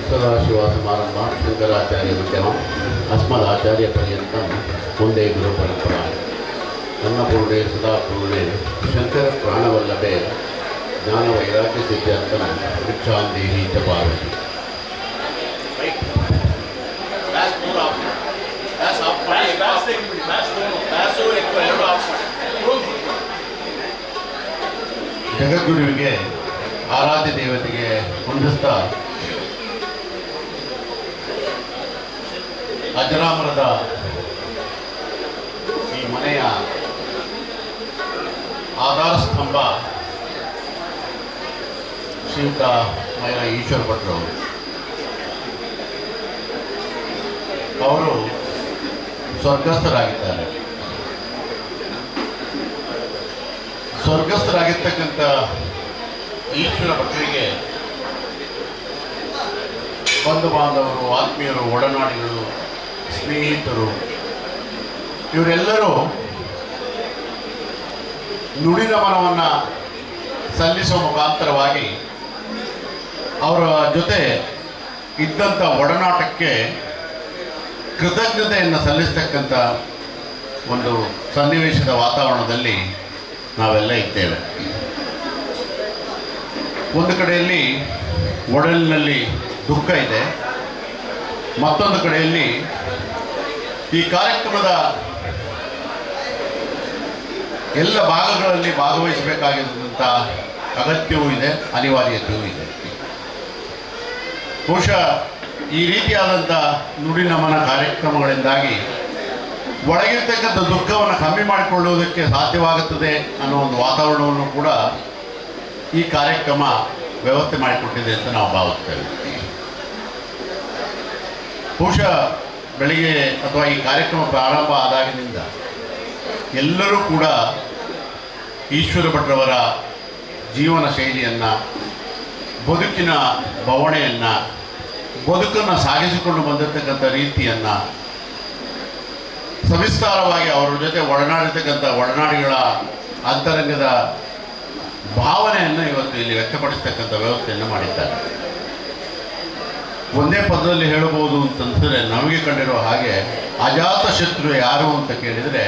सदाशिवसमारंभ शंकराचार्यमध्यमम् अस्मदाचार्यपर्यन्तं वन्दे गुरुपरम्परा अन्नपूर्णे सदापूर्णे शङ्करप्राणवल्लभे ज्ञानवैराग्यसिद्ध्यर्थं भिक्षां देहि च पार्वती. ಜಗದ್ಗುರುವಿಗೆ ಆರಾಧ್ಯ ದೇವತೆಗೆ ಹೊಂದಿಸ್ತಾ ಅಜರಾಮರದ ಈ ಮನೆಯ ಆಧಾರ ಸ್ತಂಭ ಶ್ರೀಯುತ ಮೈರ ಈಶ್ವರ ಭಟ್ರು ಅವರು ಸ್ವರ್ಗಸ್ಥರಾಗಿದ್ದಾರೆ. ಸ್ವರ್ಗಸ್ಥರಾಗಿರ್ತಕ್ಕಂಥ ಈಶ್ವರ ಭಟ್ರಿಗೆ ಬಂಧು ಬಾಂಧವರು, ಆತ್ಮೀಯರು, ಒಡನಾಡಿಗಳು, ಸ್ನೇಹಿತರು ಇವರೆಲ್ಲರೂ ನುಡಿನಮನವನ್ನು ಸಲ್ಲಿಸುವ ಮುಖಾಂತರವಾಗಿ ಅವರ ಜೊತೆ ಇದ್ದಂಥ ಒಡನಾಟಕ್ಕೆ ಕೃತಜ್ಞತೆಯನ್ನು ಸಲ್ಲಿಸ್ತಕ್ಕಂಥ ಒಂದು ಸನ್ನಿವೇಶದ ವಾತಾವರಣದಲ್ಲಿ ನಾವೆಲ್ಲ ಇದ್ದೇವೆ. ಒಂದು ಕಡೆಯಲ್ಲಿ ಒಡಲಿನಲ್ಲಿ ದುಃಖ ಇದೆ, ಮತ್ತೊಂದು ಕಡೆಯಲ್ಲಿ ಈ ಕಾರ್ಯಕ್ರಮದ ಎಲ್ಲ ಭಾಗಗಳಲ್ಲಿ ಭಾಗವಹಿಸಬೇಕಾಗಿರುವಂಥ ಅಗತ್ಯವೂ ಇದೆ, ಅನಿವಾರ್ಯತೆಯೂ ಇದೆ. ಬಹುಶಃ ಈ ರೀತಿಯಾದಂಥ ನುಡಿನಮನ ಕಾರ್ಯಕ್ರಮಗಳಿಂದಾಗಿ ಒಳಗಿರ್ತಕ್ಕಂಥ ದುಃಖವನ್ನು ಕಮ್ಮಿ ಮಾಡಿಕೊಳ್ಳುವುದಕ್ಕೆ ಸಾಧ್ಯವಾಗುತ್ತದೆ ಅನ್ನೋ ಒಂದು ವಾತಾವರಣವನ್ನು ಕೂಡ ಈ ಕಾರ್ಯಕ್ರಮ ವ್ಯವಸ್ಥೆ ಮಾಡಿಕೊಟ್ಟಿದೆ ಅಂತ ನಾವು ಭಾವಿಸ್ತೇವೆ. ಬಹುಶಃ ಬೆಳಿಗ್ಗೆ ಅಥವಾ ಈ ಕಾರ್ಯಕ್ರಮ ಪ್ರಾರಂಭ ಆದಾಗಿನಿಂದ ಎಲ್ಲರೂ ಕೂಡ ಈಶ್ವರ ಭಟ್ರವರ ಜೀವನ ಶೈಲಿಯನ್ನು, ಬದುಕಿನ ಬವಣೆಯನ್ನು, ಬದುಕನ್ನು ಸಾಗಿಸಿಕೊಂಡು ಬಂದಿರತಕ್ಕಂಥ ರೀತಿಯನ್ನು ಸವಿಸ್ತಾರವಾಗಿ ಅವರ ಜೊತೆ ಒಡನಾಡಿರ್ತಕ್ಕಂಥ ಒಡನಾಡಿಗಳ ಅಂತರಂಗದ ಭಾವನೆಯನ್ನು ಇವತ್ತು ಇಲ್ಲಿ ವ್ಯಕ್ತಪಡಿಸ್ತಕ್ಕಂಥ ವ್ಯವಸ್ಥೆಯನ್ನು ಮಾಡಿದ್ದಾರೆ. ಒಂದೇ ಪದದಲ್ಲಿ ಹೇಳಬಹುದು ಅಂತಂದರೆ, ನಮಗೆ ಕಂಡಿರೋ ಹಾಗೆ ಅಜಾತ ಶತ್ರು ಯಾರು ಅಂತ ಕೇಳಿದರೆ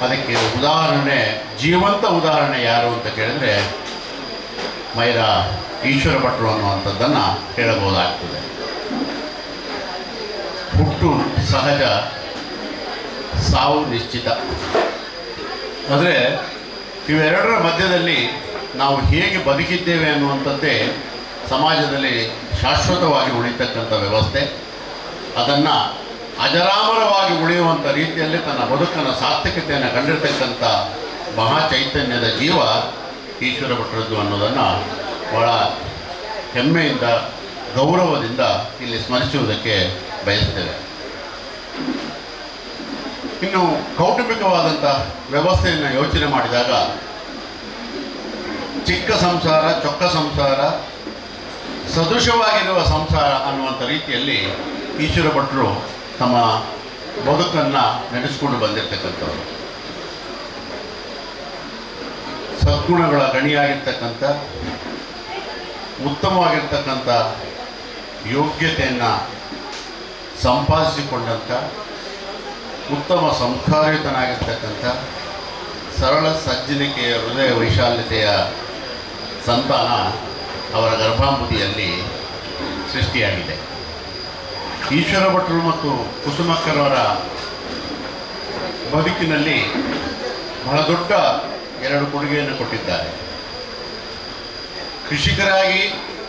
ಅದಕ್ಕೆ ಉದಾಹರಣೆ, ಜೀವಂತ ಉದಾಹರಣೆ ಯಾರು ಅಂತ ಕೇಳಿದರೆ ಮೈರ ಈಶ್ವರ ಭಟ್ರು ಅನ್ನುವಂಥದ್ದನ್ನು ಹೇಳಬಹುದಾಗ್ತದೆ. ಹುಟ್ಟು ಸಹಜ, ಸಾವು ನಿಶ್ಚಿತ. ಆದರೆ ಇವೆರಡರ ಮಧ್ಯದಲ್ಲಿ ನಾವು ಹೇಗೆ ಬದುಕಿದ್ದೇವೆ ಅನ್ನುವಂಥದ್ದೇ ಸಮಾಜದಲ್ಲಿ ಶಾಶ್ವತವಾಗಿ ಉಳಿತಕ್ಕಂಥ ವ್ಯವಸ್ಥೆ. ಅದನ್ನು ಅಜರಾಮರವಾಗಿ ಉಳಿಯುವಂಥ ರೀತಿಯಲ್ಲಿ ತನ್ನ ಬದುಕನ್ನು ಸಾರ್ಥಕತೆಯನ್ನು ಕಂಡಿರ್ತಕ್ಕಂಥ ಮಹಾ ಚೈತನ್ಯದ ಜೀವ ಈಶ್ವರ ಭಟ್ರದ್ದು ಅನ್ನೋದನ್ನು ಭಾಳ ಹೆಮ್ಮೆಯಿಂದ, ಗೌರವದಿಂದ ಇಲ್ಲಿ ಸ್ಮರಿಸುವುದಕ್ಕೆ ಬಯಸ್ತೇವೆ. ಇನ್ನು ಕೌಟುಂಬಿಕವಾದಂಥ ವ್ಯವಸ್ಥೆಯನ್ನು ಯೋಚನೆ ಮಾಡಿದಾಗ ಚಿಕ್ಕ ಸಂಸಾರ, ಚೊಕ್ಕ ಸಂಸಾರ, ಸದೃಶವಾಗಿರುವ ಸಂಸಾರ ಅನ್ನುವಂಥ ರೀತಿಯಲ್ಲಿ ಈಶ್ವರ ಭಟ್ರು ತಮ್ಮ ಬದುಕನ್ನು ನಡೆಸಿಕೊಂಡು ಬಂದಿರತಕ್ಕಂಥವ್ರು. ಸದ್ಗುಣಗಳ ಗಣಿಯಾಗಿರ್ತಕ್ಕಂಥ, ಉತ್ತಮವಾಗಿರ್ತಕ್ಕಂಥ ಯೋಗ್ಯತೆಯನ್ನು ಸಂಪಾದಿಸಿಕೊಂಡಂಥ, ಉತ್ತಮ ಸಂಸ್ಕಾರಯುತನಾಗಿರ್ತಕ್ಕಂಥ, ಸರಳ ಸಜ್ಜನಿಕೆಯ ಹೃದಯ ವೈಶಾಲ್ಯತೆಯ ಸಂತಾನ ಅವರ ಗರ್ಭಾಂಬುದಿಯಲ್ಲಿ ಸೃಷ್ಟಿಯಾಗಿದೆ. ಈಶ್ವರ ಭಟ್ರು ಮತ್ತು ಕುಸುಮಕ್ಕರವರ ಬದುಕಿನಲ್ಲಿ ಬಹಳ ದೊಡ್ಡ ಎರಡು ಕೊಡುಗೆಯನ್ನು ಕೊಟ್ಟಿದ್ದಾರೆ. ಕೃಷಿಕರಾಗಿ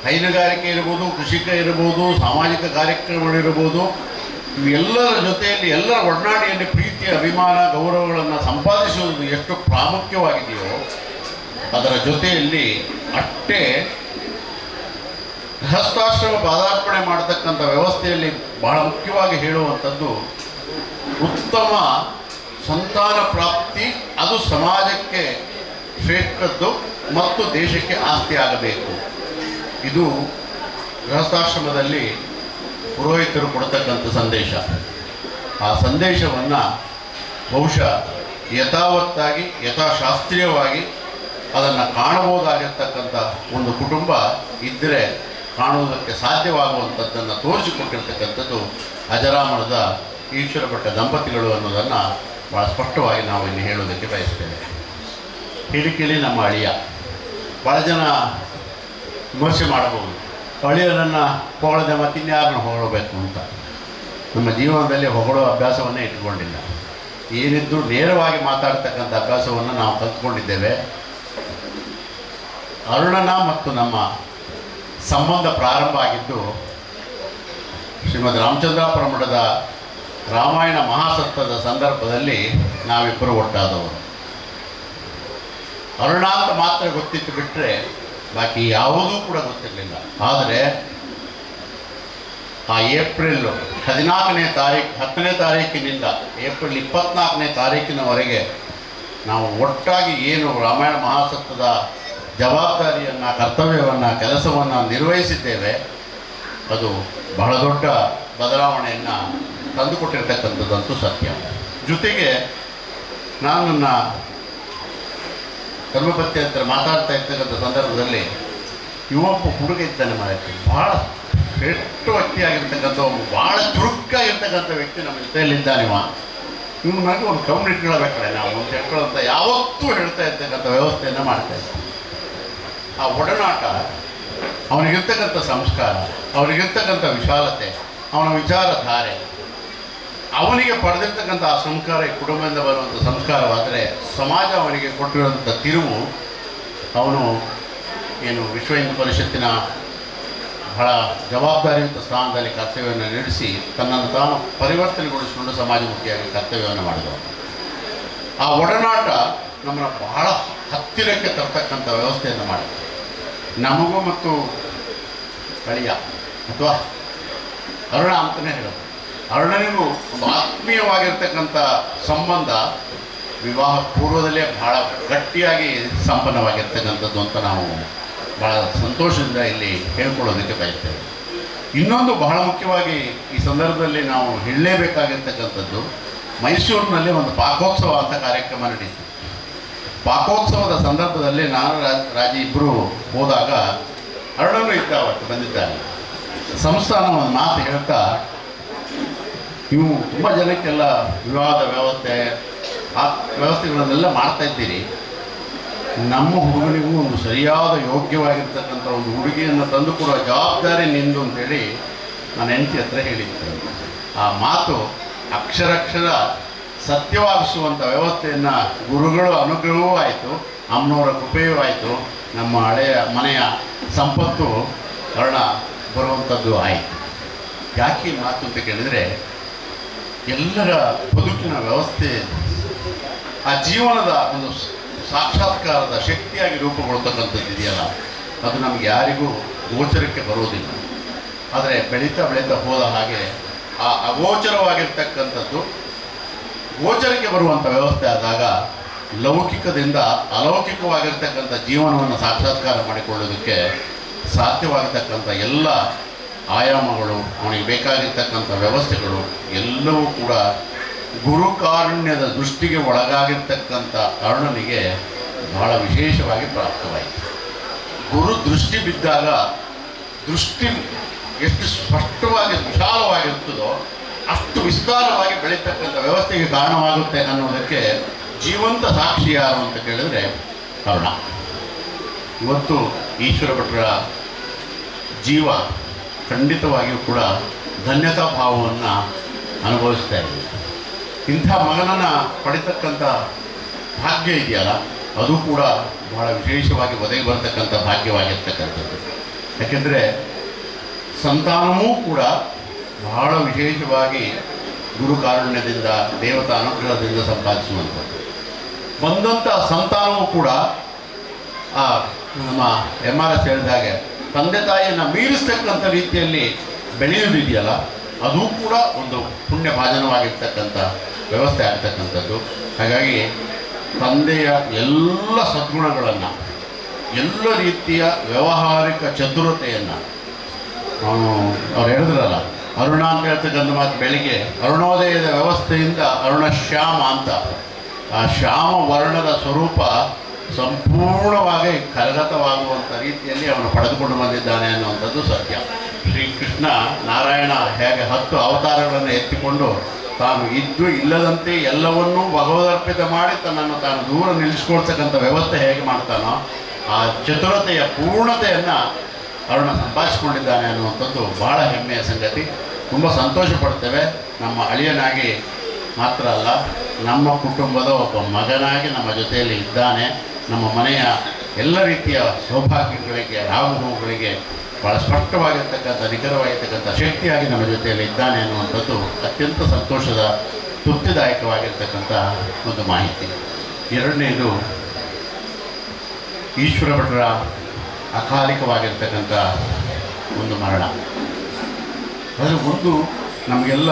ಹೈನುಗಾರಿಕೆ ಇರ್ಬೋದು, ಕೃಷಿಕ ಇರ್ಬೋದು, ಸಾಮಾಜಿಕ ಕಾರ್ಯಕ್ರಮಗಳಿರ್ಬೋದು, ಇವೆಲ್ಲರ ಜೊತೆಯಲ್ಲಿ ಎಲ್ಲರ ಒಡನಾಡಿಯಲ್ಲಿ ಪ್ರೀತಿ, ಅಭಿಮಾನ, ಗೌರವಗಳನ್ನು ಸಂಪಾದಿಸುವುದು ಎಷ್ಟು ಪ್ರಾಮುಖ್ಯವಾಗಿದೆಯೋ ಅದರ ಜೊತೆಯಲ್ಲಿ ಅಷ್ಟೇ ಗೃಹಸ್ಥಾಶ್ರಮ ಪಾದಾರ್ಪಣೆ ಮಾಡತಕ್ಕಂಥ ವ್ಯವಸ್ಥೆಯಲ್ಲಿ ಬಹಳ ಮುಖ್ಯವಾಗಿ ಹೇಳುವಂಥದ್ದು ಉತ್ತಮ ಸಂತಾನ ಪ್ರಾಪ್ತಿ, ಅದು ಸಮಾಜಕ್ಕೆ ಶ್ರೇಷ್ಠದ್ದು ಮತ್ತು ದೇಶಕ್ಕೆ ಆಸ್ತಿ ಆಗಬೇಕು. ಇದು ಗೃಹಸ್ಥಾಶ್ರಮದಲ್ಲಿ ಪುರೋಹಿತರು ಕೊಡ್ತಕ್ಕಂಥ ಸಂದೇಶ. ಆ ಸಂದೇಶವನ್ನು ಬಹುಶಃ ಯಥಾವತ್ತಾಗಿ, ಯಥಾಶಾಸ್ತ್ರೀಯವಾಗಿ ಅದನ್ನು ಕಾಣಬಹುದಾಗಿರ್ತಕ್ಕಂಥ ಒಂದು ಕುಟುಂಬ ಇದ್ದರೆ ಕಾಣುವುದಕ್ಕೆ ಸಾಧ್ಯವಾಗುವಂಥದ್ದನ್ನು ತೋರಿಸಿಕೊಟ್ಟಿರ್ತಕ್ಕಂಥದ್ದು ಅಜರಾಮರದ ಈಶ್ವರ ಭಟ್ಟ ದಂಪತಿಗಳು ಅನ್ನೋದನ್ನು ಭಾಳ ಸ್ಪಷ್ಟವಾಗಿ ನಾವು ಇಲ್ಲಿ ಹೇಳೋದಕ್ಕೆ ಬಯಸ್ತೇವೆ. ಹಿಡಿಕೆಲಿ ನಮ್ಮ ಅಳಿಯ, ಭಾಳ ಜನ ವಿಮರ್ಶೆ ಮಾಡಬಹುದು, ಅಳಿಯನನ್ನು ಹೊಗಳದೆ ಮತ್ತು ಇನ್ಯಾರನ್ನು ಹೊಗಳಬೇಕು ಅಂತ. ನಮ್ಮ ಜೀವನದಲ್ಲಿ ಹೊಗಳೋ ಅಭ್ಯಾಸವನ್ನೇ ಇಟ್ಕೊಂಡಿಲ್ಲ. ಏನಿದ್ದು ನೇರವಾಗಿ ಮಾತಾಡ್ತಕ್ಕಂಥ ಅಭ್ಯಾಸವನ್ನು ನಾವು ಕಲ್ತ್ಕೊಂಡಿದ್ದೇವೆ. ಅರುಣನ ಮತ್ತು ನಮ್ಮ ಸಂಬಂಧ ಪ್ರಾರಂಭ ಆಗಿದ್ದು ಶ್ರೀಮದ್ ರಾಮಚಂದ್ರಾಪುರ ಮಠದ ರಾಮಾಯಣ ಮಹಾಸತ್ವದ ಸಂದರ್ಭದಲ್ಲಿ ನಾವಿಬ್ಬರು ಒಟ್ಟಾದವರು. ಅರುಣ ಅಂತ ಮಾತ್ರ ಗೊತ್ತಿತ್ತು, ಬಿಟ್ಟರೆ ಬಾಕಿ ಯಾವುದೂ ಕೂಡ ಗೊತ್ತಿರಲಿಲ್ಲ. ಆದರೆ ಆ ಏಪ್ರಿಲ್ 14ನೇ ತಾರೀಕು 10ನೇ ತಾರೀಕಿನಿಂದ ಏಪ್ರಿಲ್ 24ನೇ ತಾರೀಕಿನವರೆಗೆ ನಾವು ಒಟ್ಟಾಗಿ ಏನು ರಾಮಾಯಣ ಮಹಾಸತ್ವದ ಜವಾಬ್ದಾರಿಯನ್ನು, ಕರ್ತವ್ಯವನ್ನು, ಕೆಲಸವನ್ನು ನಿರ್ವಹಿಸಿದ್ದೇವೆ, ಅದು ಬಹಳ ದೊಡ್ಡ ಬದಲಾವಣೆಯನ್ನು ತಂದುಕೊಟ್ಟಿರ್ತಕ್ಕಂಥದ್ದಂತೂ ಸತ್ಯ. ಜೊತೆಗೆ ನಾನು ನನ್ನ ಧರ್ಮಪತ್ನಿ ಹತ್ರ ಮಾತಾಡ್ತಾ ಇರ್ತಕ್ಕಂಥ ಸಂದರ್ಭದಲ್ಲಿ ಒಬ್ಬ ಹುಡುಗ ಇದ್ದಾನೆ ಮಾರಾಯ್ತು, ಭಾಳ ಶ್ರೇಷ್ಠ ವ್ಯಕ್ತಿಯಾಗಿರ್ತಕ್ಕಂಥ ಒಬ್ಬ ಭಾಳ ಚುರುಕಾಗಿರ್ತಕ್ಕಂಥ ವ್ಯಕ್ತಿ ನಮ್ಮ ಜೊತೆಯಲ್ಲಿದ್ದಾನೆ. ಇವನು ನನಗೆ ಒಂದು ಕಮ್ಮಿ ಇಟ್ಕೊಳ್ಬೇಕಾರೆ ನಾವು ಒಂದು ಇಟ್ಕೊಳ್ಳೋಂಥ ಯಾವತ್ತೂ ಹೇಳ್ತಾ ಇರ್ತಕ್ಕಂಥ ವ್ಯವಸ್ಥೆಯನ್ನು ಮಾಡ್ತಾಯಿದ್ದೆ. ಆ ಒಡನಾಟ, ಅವನಿಗಿರ್ತಕ್ಕಂಥ ಸಂಸ್ಕಾರ, ಅವನಿಗಿರ್ತಕ್ಕಂಥ ವಿಶಾಲತೆ, ಅವನ ವಿಚಾರಧಾರೆ, ಅವನಿಗೆ ಪಡೆದಿರ್ತಕ್ಕಂಥ ಆ ಸಂಸ್ಕಾರ, ಈ ಕುಟುಂಬದಿಂದ ಬರುವಂಥ ಸಂಸ್ಕಾರವಾದರೆ ಸಮಾಜ ಅವನಿಗೆ ಕೊಟ್ಟಿರುವಂಥ ತಿರುವು, ಅವನು ಏನು ವಿಶ್ವ ಹಿಂದೂ ಪರಿಷತ್ತಿನ ಬಹಳ ಜವಾಬ್ದಾರಿಯುತ ಸ್ಥಾನದಲ್ಲಿ ಕರ್ತವ್ಯವನ್ನು ನಡೆಸಿ ತನ್ನನ್ನು ತಾನು ಪರಿವರ್ತನೆಗೊಳಿಸಿಕೊಂಡು ಸಮಾಜಮುಖಿಯಾಗಿ ಕರ್ತವ್ಯವನ್ನು ಮಾಡಿದವರು. ಆ ಒಡನಾಟ ನಮ್ಮನ್ನು ಬಹಳ ಹತ್ತಿರಕ್ಕೆ ತರ್ತಕ್ಕಂಥ ವ್ಯವಸ್ಥೆಯನ್ನು ಮಾಡಿದೆ. ನಮಗೂ ಮತ್ತು ಅಳಿಯ ಅಥವಾ ಅರುಣ ಅಂತಲೇ ಹೇಳೋದು, ಅರುಣನಿಗೂ ಒಂದು ಆತ್ಮೀಯವಾಗಿರ್ತಕ್ಕಂಥ ಸಂಬಂಧ ವಿವಾಹ ಪೂರ್ವದಲ್ಲೇ ಬಹಳ ಗಟ್ಟಿಯಾಗಿ ಸಂಪನ್ನವಾಗಿರ್ತಕ್ಕಂಥದ್ದು ಅಂತ ನಾವು ಭಾಳ ಸಂತೋಷದಿಂದ ಇಲ್ಲಿ ಹೇಳ್ಕೊಳ್ಳೋದಕ್ಕೆ ಬಯಸ್ತೇವೆ. ಇನ್ನೊಂದು ಬಹಳ ಮುಖ್ಯವಾಗಿ ಈ ಸಂದರ್ಭದಲ್ಲಿ ನಾವು ಹೇಳಲೇಬೇಕಾಗಿರ್ತಕ್ಕಂಥದ್ದು, ಮೈಸೂರಿನಲ್ಲಿ ಒಂದು ಪಾಕೋತ್ಸವ ಅಂತ ಕಾರ್ಯಕ್ರಮ ನಡೀತು. ಪಾಕೋತ್ಸವದ ಸಂದರ್ಭದಲ್ಲಿ ನಾನು ರಾಜಿ ಇಬ್ಬರು ಹೋದಾಗ ಅರುಣನು ಇದ್ದ, ಅವತ್ತು ಬಂದಿದ್ದಾನೆ. ಸಂಸ್ಥಾನ ಒಂದು ಮಾತು ಹೇಳ್ತಾ, ನೀವು ತುಂಬ ಜನಕ್ಕೆಲ್ಲ ವಿವಾಹದ ವ್ಯವಸ್ಥೆ ಆ ವ್ಯವಸ್ಥೆಗಳನ್ನೆಲ್ಲ ಮಾಡ್ತಾ ಇದ್ದೀರಿ, ನಮ್ಮ ಹುಡುಗನಿಗೂ ಒಂದು ಸರಿಯಾದ ಯೋಗ್ಯವಾಗಿರ್ತಕ್ಕಂಥ ಒಂದು ಹುಡುಗಿಯನ್ನು ತಂದು ಕೊಡುವ ಜವಾಬ್ದಾರಿ ನಿಂದು ಅಂತೇಳಿ ನಾನು ಹೆಂಡತಿ ಹತ್ರ ಹೇಳಿದ್ದೆ. ಆ ಮಾತು ಅಕ್ಷರಕ್ಷರ ಸತ್ಯವಾಗಿಸುವಂಥ ವ್ಯವಸ್ಥೆಯನ್ನು ಗುರುಗಳು ಅನುಗ್ರಹವೂ ಆಯಿತು, ಅಮ್ಮನವರ ಕೃಪೆಯೂ ಆಯಿತು, ನಮ್ಮ ಹಳೆಯ ಮನೆಯ ಸಂಪತ್ತು ಕಾರಣ ಬರುವಂಥದ್ದು ಆಯಿತು. ಯಾಕೆ ಮಾತು ಅಂತ ಕೇಳಿದರೆ, ಎಲ್ಲರ ಬದುಕಿನ ವ್ಯವಸ್ಥೆ, ಆ ಜೀವನದ ಒಂದು ಸಾಕ್ಷಾತ್ಕಾರದ ಶಕ್ತಿಯಾಗಿ ರೂಪುಗೊಳ್ತಕ್ಕಂಥದ್ದು ಇದೆಯಲ್ಲ, ಅದು ನಮಗೆ ಯಾರಿಗೂ ಗೋಚರಕ್ಕೆ ಬರುವುದಿಲ್ಲ. ಆದರೆ ಬೆಳೀತಾ ಬೆಳೀತಾ ಹೋದ ಹಾಗೆ ಆ ಅಗೋಚರವಾಗಿರ್ತಕ್ಕಂಥದ್ದು ಗೋಚರಕ್ಕೆ ಬರುವಂಥ ವ್ಯವಸ್ಥೆ ಆದಾಗ ಲೌಕಿಕದಿಂದ ಅಲೌಕಿಕವಾಗಿರ್ತಕ್ಕಂಥ ಜೀವನವನ್ನು ಸಾಕ್ಷಾತ್ಕಾರ ಮಾಡಿಕೊಳ್ಳೋದಕ್ಕೆ ಸಾಧ್ಯವಾಗತಕ್ಕಂಥ ಎಲ್ಲ ಆಯಾಮಗಳು, ಅವನಿಗೆ ಬೇಕಾಗಿರ್ತಕ್ಕಂಥ ವ್ಯವಸ್ಥೆಗಳು ಎಲ್ಲವೂ ಕೂಡ ಗುರುಕಾರುಣ್ಯದ ದೃಷ್ಟಿಗೆ ಒಳಗಾಗಿರ್ತಕ್ಕಂಥ ಅರುಣನಿಗೆ ಬಹಳ ವಿಶೇಷವಾಗಿ ಪ್ರಾಪ್ತವಾಯಿತು. ಗುರು ದೃಷ್ಟಿ ಬಿದ್ದಾಗ ದೃಷ್ಟಿ ಎಷ್ಟು ಸ್ಪಷ್ಟವಾಗಿ ವಿಶಾಲವಾಗಿರ್ತದೋ ಅಷ್ಟು ವಿಸ್ತಾರವಾಗಿ ಬೆಳೀತಕ್ಕಂಥ ವ್ಯವಸ್ಥೆಗೆ ಕಾರಣವಾಗುತ್ತೆ ಅನ್ನೋದಕ್ಕೆ ಜೀವಂತ ಸಾಕ್ಷಿ ಯಾರು ಅಂತ ಕೇಳಿದರೆ ಅರುಣ. ಇವತ್ತು ಈಶ್ವರ ಭಟ್ರ ಜೀವ ಖಂಡಿತವಾಗಿಯೂ ಕೂಡ ಧನ್ಯತಾ ಭಾವವನ್ನು ಅನುಭವಿಸ್ತಾ ಇದೆ. ಇಂಥ ಮಗನನ್ನು ಪಡಿತಕ್ಕಂಥ ಭಾಗ್ಯ ಇದೆಯಲ್ಲ, ಅದು ಕೂಡ ಬಹಳ ವಿಶೇಷವಾಗಿ ಒದಗಿ ಬರತಕ್ಕಂಥ ಭಾಗ್ಯವಾಗಿರ್ತಕ್ಕಂಥದ್ದು. ಯಾಕೆಂದರೆ ಸಂತಾನವೂ ಕೂಡ ಬಹಳ ವಿಶೇಷವಾಗಿ ಗುರುಕಾರುಣ್ಯದಿಂದ, ದೇವತಾ ಅನುಗ್ರಹದಿಂದ ಸಂಪಾದಿಸುವಂಥದ್ದು. ಬಂದಂಥ ಸಂತಾನವೂ ಕೂಡ ನಮ್ಮ MRS ಹೇಳಿದ ಹಾಗೆ ತಂದೆ ತಾಯಿಯನ್ನು ಮೀರಿಸ್ತಕ್ಕಂಥ ರೀತಿಯಲ್ಲಿ ಬೆಳೆಯುವುದಿದೆಯಲ್ಲ, ಅದೂ ಕೂಡ ಒಂದು ಪುಣ್ಯ ಭಾಜನವಾಗಿರ್ತಕ್ಕಂಥ ವ್ಯವಸ್ಥೆ ಆಗ್ತಕ್ಕಂಥದ್ದು. ಹಾಗಾಗಿ ತಂದೆಯ ಎಲ್ಲ ಸದ್ಗುಣಗಳನ್ನು, ಎಲ್ಲ ರೀತಿಯ ವ್ಯಾವಹಾರಿಕ ಚತುರತೆಯನ್ನು, ಅವ್ರು ಹೇಳಿದ್ರಲ್ಲ ಅರುಣ ಅಂತ ಹೇಳ್ತಕ್ಕಂಥ ಮಾತು, ಬೆಳಿಗ್ಗೆ ಅರುಣೋದಯದ ವ್ಯವಸ್ಥೆಯಿಂದ ಅರುಣ ಶ್ಯಾಮ ಅಂತ, ಆ ಶ್ಯಾಮ ವರ್ಣದ ಸ್ವರೂಪ ಸಂಪೂರ್ಣವಾಗಿ ಕರಗತವಾಗುವಂಥ ರೀತಿಯಲ್ಲಿ ಅವನು ಪಡೆದುಕೊಂಡು ಬಂದಿದ್ದಾನೆ ಅನ್ನುವಂಥದ್ದು ಸತ್ಯ. ಶ್ರೀಕೃಷ್ಣ ನಾರಾಯಣ ಹೇಗೆ 10 ಅವತಾರಗಳನ್ನು ಎತ್ತಿಕೊಂಡು ತಾನು ಇದ್ದು ಇಲ್ಲದಂತೆ ಎಲ್ಲವನ್ನೂ ಭಗವದರ್ಪಿತ ಮಾಡಿ ತನ್ನನ್ನು ತಾನು ದೂರ ನಿಲ್ಲಿಸ್ಕೊಳ್ತಕ್ಕಂಥ ವ್ಯವಸ್ಥೆ ಹೇಗೆ ಮಾಡ್ತಾನೋ ಆ ಚತುರತೆಯ ಪೂರ್ಣತೆಯನ್ನು ಅರುಣ ಸಂಪಾದಿಸಿಕೊಂಡಿದ್ದಾನೆ ಅನ್ನುವಂಥದ್ದು ಬಹಳ ಹೆಮ್ಮೆಯ ಸಂಗತಿ. ತುಂಬ ಸಂತೋಷ ಪಡ್ತೇವೆ. ನಮ್ಮ ಅಳಿಯನಾಗಿ ಮಾತ್ರ ಅಲ್ಲ, ನಮ್ಮ ಕುಟುಂಬದ ಒಬ್ಬ ಮಗನಾಗಿ ನಮ್ಮ ಜೊತೆಯಲ್ಲಿ ಇದ್ದಾನೆ. ನಮ್ಮ ಮನೆಯ ಎಲ್ಲ ರೀತಿಯ ಸೌಭಾಗ್ಯಗಳಿಗೆ ಹೋಗುಗಳಿಗೆ ಭಾಳ ಸ್ಪಷ್ಟವಾಗಿರ್ತಕ್ಕಂಥ ನಿಖರವಾಗಿರ್ತಕ್ಕಂಥ ಶಕ್ತಿಯಾಗಿ ನಮ್ಮ ಜೊತೆಯಲ್ಲಿ ಇದ್ದಾನೆ ಅನ್ನುವಂಥದ್ದು ಅತ್ಯಂತ ಸಂತೋಷದ ತೃಪ್ತಿದಾಯಕವಾಗಿರ್ತಕ್ಕಂಥ ಒಂದು ಮಾಹಿತಿ. ಎರಡನೇದು, ಈಶ್ವರ ಭಟ್ರ ಅಕಾಲಿಕವಾಗಿರ್ತಕ್ಕಂಥ ಒಂದು ಮರಣ. ಆದರೆ ಒಂದು ನಮಗೆಲ್ಲ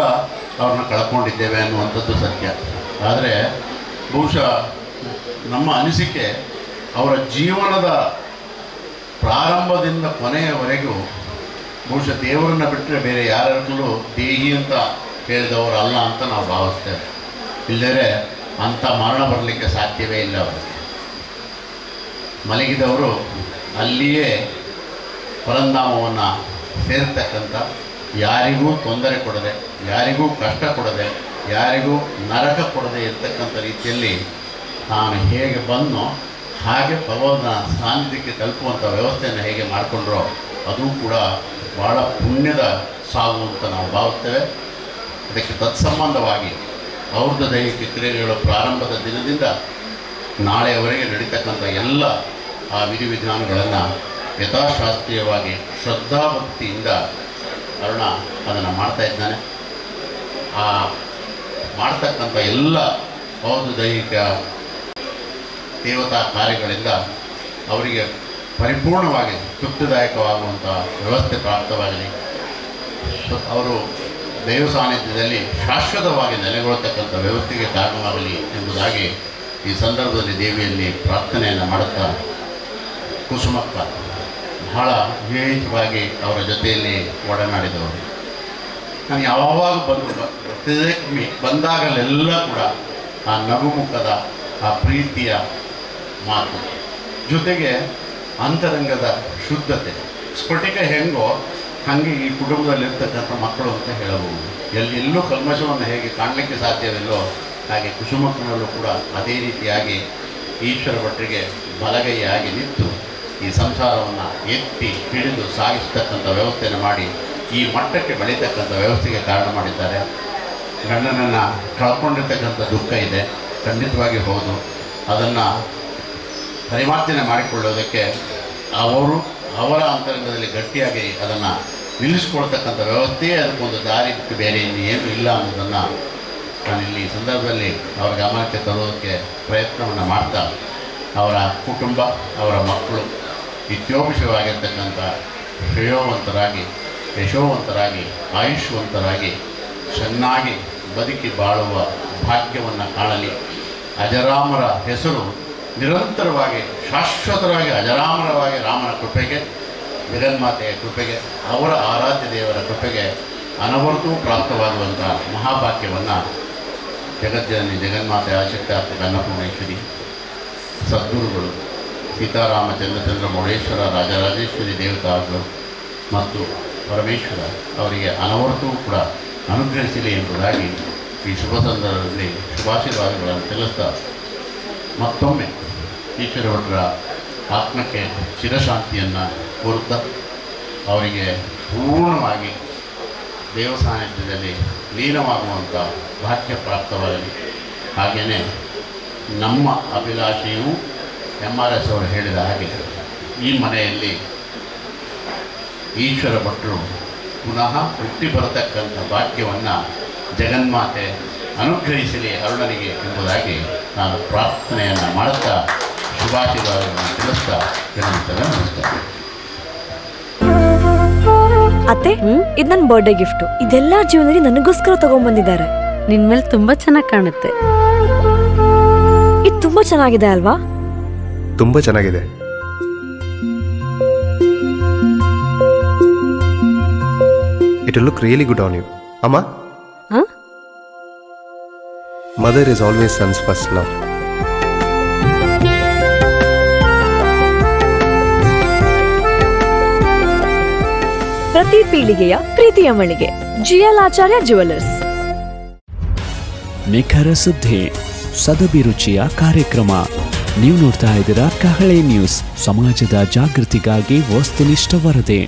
ಅವ್ರನ್ನ ಕಳ್ಕೊಂಡಿದ್ದೇವೆ ಅನ್ನುವಂಥದ್ದು ಸತ್ಯ. ಆದರೆ ಬಹುಶಃ ನಮ್ಮ ಅನಿಸಿಕೆ ಅವರ ಜೀವನದ ಪ್ರಾರಂಭದಿಂದ ಕೊನೆಯವರೆಗೂ ಬಹುಶಃ ದೇವರನ್ನು ಬಿಟ್ಟರೆ ಬೇರೆ ಯಾರಲ್ಲೂ ದೇಹಿ ಅಂತ ಹೇಳಿದವರಲ್ಲ ಅಂತ ನಾವು ಭಾವಿಸ್ತೇವೆ. ಇಲ್ಲದೇ ಅಂಥ ಮರಣ ಬರಲಿಕ್ಕೆ ಸಾಧ್ಯವೇ ಇಲ್ಲ. ಅವರಿಗೆ ಮಲಗಿದವರು ಅಲ್ಲಿಯೇ ಪರಂಧಾಮವನ್ನು ಸೇರ್ತಕ್ಕಂಥ, ಯಾರಿಗೂ ತೊಂದರೆ ಕೊಡದೆ, ಯಾರಿಗೂ ಕಷ್ಟ ಕೊಡದೆ, ಯಾರಿಗೂ ನರಕ ಕೊಡದೆ ಇರ್ತಕ್ಕಂಥ ರೀತಿಯಲ್ಲಿ ತಾನು ಹೇಗೆ ಬಂದನೋ ಹಾಗೆ ಭಗವಂತನ ಸಾನ್ನಿಧ್ಯಕ್ಕೆ ತಲುಪುವಂಥ ವ್ಯವಸ್ಥೆಯನ್ನು ಹೇಗೆ ಮಾಡಿಕೊಂಡ್ರೋ ಅದು ಕೂಡ ಭಾಳ ಪುಣ್ಯದ ಸಾವು ಅಂತ ನಾವು ಭಾವಿಸ್ತೇವೆ. ಅದಕ್ಕೆ ತತ್ಸಂಬಂಧವಾಗಿ ಅವ್ರದ್ದು ದೈಹಿಕ ಕ್ರಿಯೆಗಳ ಪ್ರಾರಂಭದ ದಿನದಿಂದ ನಾಳೆಯವರೆಗೆ ನಡೀತಕ್ಕಂಥ ಎಲ್ಲ ಆ ವಿಧಿವಿಧಾನಗಳನ್ನು ಯಥಾಶಾಸ್ತ್ರೀಯವಾಗಿ ಶ್ರದ್ಧಾಭಕ್ತಿಯಿಂದ ಅರುಣ ಅದನ್ನು ಮಾಡ್ತಾ ಇದ್ದಾನೆ. ಆ ಮಾಡ್ತಕ್ಕಂಥ ಎಲ್ಲ ಬೌದ್ಧ ದೈಹಿಕ ದೇವತಾ ಕಾರ್ಯಗಳಿಂದ ಅವರಿಗೆ ಪರಿಪೂರ್ಣವಾಗಿ ತೃಪ್ತಿದಾಯಕವಾಗುವಂಥ ವ್ಯವಸ್ಥೆ ಪ್ರಾಪ್ತವಾಗಲಿ, ಅವರು ದೈವ ಸಾನ್ನಿಧ್ಯದಲ್ಲಿ ಶಾಶ್ವತವಾಗಿ ನೆಲೆಗೊಳ್ಳತಕ್ಕಂಥ ವ್ಯವಸ್ಥೆಗೆ ಕಾರಣವಾಗಲಿ ಎಂಬುದಾಗಿ ಈ ಸಂದರ್ಭದಲ್ಲಿ ದೇವಿಯಲ್ಲಿ ಪ್ರಾರ್ಥನೆಯನ್ನು ಮಾಡುತ್ತಾ, ಕುಸುಮಕ್ಕ ಬಹಳ ವಿವೇಕವಾಗಿ ಅವರ ಜೊತೆಯಲ್ಲಿ ಒಡನಾಡಿದವರು. ನಾನು ಯಾವಾಗ ಬಂದಾಗಲೆಲ್ಲ ಕೂಡ ಆ ನಗುಮುಖದ ಆ ಪ್ರೀತಿಯ ಮಾತು ಜೊತೆಗೆ ಅಂತರಂಗದ ಶುದ್ಧತೆ, ಸ್ಫಟಿಕ ಹೆಂಗೋ ಹಾಗೆ ಈ ಕುಟುಂಬದಲ್ಲಿರ್ತಕ್ಕಂಥ ಮಕ್ಕಳು ಅಂತ ಹೇಳಬಹುದು. ಎಲ್ಲೆಲ್ಲೂ ಕಲ್ಮಶವನ್ನು ಹೇಗೆ ಕಾಣಲಿಕ್ಕೆ ಸಾಧ್ಯವಿಲ್ಲೋ ಹಾಗೆ ಕುಸುಮಕ್ಕನಲ್ಲೂ ಕೂಡ ಅದೇ ರೀತಿಯಾಗಿ ಈಶ್ವರ ಭಟ್ರಿಗೆ ಬಲಗೈಯಾಗಿ ನಿಂತು ಈ ಸಂಸಾರವನ್ನು ಎತ್ತಿ ಹಿಡಿದು ಸಾಗಿಸ್ತಕ್ಕಂಥ ವ್ಯವಸ್ಥೆಯನ್ನು ಮಾಡಿ ಈ ಮಟ್ಟಕ್ಕೆ ಬೆಳೀತಕ್ಕಂಥ ವ್ಯವಸ್ಥೆಗೆ ಕಾರಣ ಮಾಡಿದ್ದಾರೆ. ಗಂಡನನ್ನು ಕಳ್ಕೊಂಡಿರ್ತಕ್ಕಂಥ ದುಃಖ ಇದೆ, ಖಂಡಿತವಾಗಿ ಹೌದು. ಅದನ್ನು ಪರಿವರ್ತನೆ ಮಾಡಿಕೊಳ್ಳೋದಕ್ಕೆ ಅವರ ಅಂತರಂಗದಲ್ಲಿ ಗಟ್ಟಿಯಾಗಿ ಅದನ್ನು ನಿಲ್ಲಿಸ್ಕೊಳ್ತಕ್ಕಂಥ ವ್ಯವಸ್ಥೆಯೇ ಅದಕ್ಕೊಂದು ದಾರಿ ಬಿಟ್ಟು ಬೇರೆ ಇನ್ನೇನು ಇಲ್ಲ ಅನ್ನೋದನ್ನು ನಾನಿಲ್ಲಿ ಈ ಸಂದರ್ಭದಲ್ಲಿ ಅವರ ಗಮನಕ್ಕೆ ತರೋದಕ್ಕೆ ಪ್ರಯತ್ನವನ್ನು ಮಾಡ್ತಾ, ಅವರ ಕುಟುಂಬ, ಅವರ ಮಕ್ಕಳು ನಿತ್ಯೋಪಶವಾಗಿರ್ತಕ್ಕಂಥ ಶ್ರೇಯೋವಂತರಾಗಿ, ಯಶೋವಂತರಾಗಿ, ಆಯುಷ್ವಂತರಾಗಿ ಚೆನ್ನಾಗಿ ಬದುಕಿ ಬಾಳುವ ಭಾಗ್ಯವನ್ನು ಕಾಣಲಿ. ಅಜರಾಮರ ಹೆಸರು ನಿರಂತರವಾಗಿ ಶಾಶ್ವತವಾಗಿ ಅಜರಾಮರವಾಗಿ ರಾಮನ ಕೃಪೆಗೆ, ಜಗನ್ಮಾತೆಯ ಕೃಪೆಗೆ, ಅವರ ಆರಾಧ್ಯ ದೇವರ ಕೃಪೆಗೆ ಅನವರತೂ ಪ್ರಾಪ್ತವಾಗುವಂಥ ಮಹಾಭಾಗ್ಯವನ್ನು ಜಗಜ್ಜನನಿ ಜಗನ್ಮಾತೆ ಆಶಕ್ತಾತ್ಮಕ ಅನ್ನಪೂರ್ಣೇಶ್ವರಿ, ಸದ್ಗುರುಗಳು ಸೀತಾರಾಮಚಂದ್ರ ಮೌಳೇಶ್ವರ ರಾಜರಾಜೇಶ್ವರಿ ದೇವತಾಗಳು ಮತ್ತು ಪರಮೇಶ್ವರ ಅವರಿಗೆ ಅನವರತೂ ಕೂಡ ಅನುಗ್ರಹಿಸಲಿ ಎಂಬುದಾಗಿ ಈ ಶುಭ ಸಂದರ್ಭದಲ್ಲಿ ಶುಭಾಶೀರ್ವಾದಗಳನ್ನು ತಿಳಿಸ್ತಾ, ಮತ್ತೊಮ್ಮೆ ಈಶ್ವರ ಭಟ್ರ ಆತ್ಮಕ್ಕೆ ಚಿರಶಾಂತಿಯನ್ನು ಕೋರುತ್ತಾ ಅವರಿಗೆ ಪೂರ್ಣವಾಗಿ ದೇವ ಸಾನ್ನಿಧ್ಯದಲ್ಲಿ ಲೀನವಾಗುವಂಥ ಭಾಗ್ಯ ಪ್ರಾಪ್ತವಾಗಲಿ. ಹಾಗೆಯೇ ನಮ್ಮ ಅಭಿಲಾಷೆಯೂ MRS ಅವರು ಹೇಳಿದ ಹಾಗೆ ಈ ಮನೆಯಲ್ಲಿ ಈಶ್ವರ ಭಟ್ರು ಪುನಃ ಹುಟ್ಟಿ ಬರತಕ್ಕಂಥ ಭಾಗ್ಯವನ್ನು ಜಗನ್ಮಾತೆ ಅನುಗ್ರಹಿಸಲಿ ಅರುಣನಿಗೆ ಎಂಬುದಾಗಿ ನಾನು ಪ್ರಾರ್ಥನೆಯನ್ನು ಮಾಡುತ್ತಾ ಶುಭಾಶೀರ್ವಾದಗಳನ್ನು ತಿಳಿಸ್ತಾ ವಿರಮಿಸ್ತೇನೆ. ನಮಸ್ಕಾರ. ಅತ್ತೆ, ಇದು ನನ್ನ ಬರ್ಡೇ ಗಿಫ್ಟು. ಇದೆಲ್ಲ ಜೀವನದಲ್ಲಿ ನನಗೋಸ್ಕರ ತಗೊಂಡ್ಬಂದಿದ್ದಾರೆ. ನಿನ್ ಮೇಲೆ ತುಂಬಾ ಚೆನ್ನಾಗಿ ಕಾಣುತ್ತೆ. ಇದು ತುಂಬಾ ಚೆನ್ನಾಗಿದೆ ಅಲ್ವಾ? ತುಂಬಾ ಚೆನ್ನಾಗಿದೆ. It will look really good on you. Amma? Huh? Mother is always son's first love. ಪ್ರತಿ ಪೀಳಿಗೆಯ ಪ್ರೀತಿಯ ಮಳಿಗೆ GL ಆಚಾರ್ಯ ಜುವೆಲ್ಲರ್ಸ್. ನಿಖರ ಸುದ್ದಿ, ಸದಭಿರುಚಿಯ ಕಾರ್ಯಕ್ರಮ. ನೀವು ನೋಡ್ತಾ ಇದ್ದೀರಾ ಕಹಳೆ ನ್ಯೂಸ್, ಸಮಾಜದ ಜಾಗೃತಿಗಾಗಿ ವಸ್ತುನಿಷ್ಠ ವರದಿ.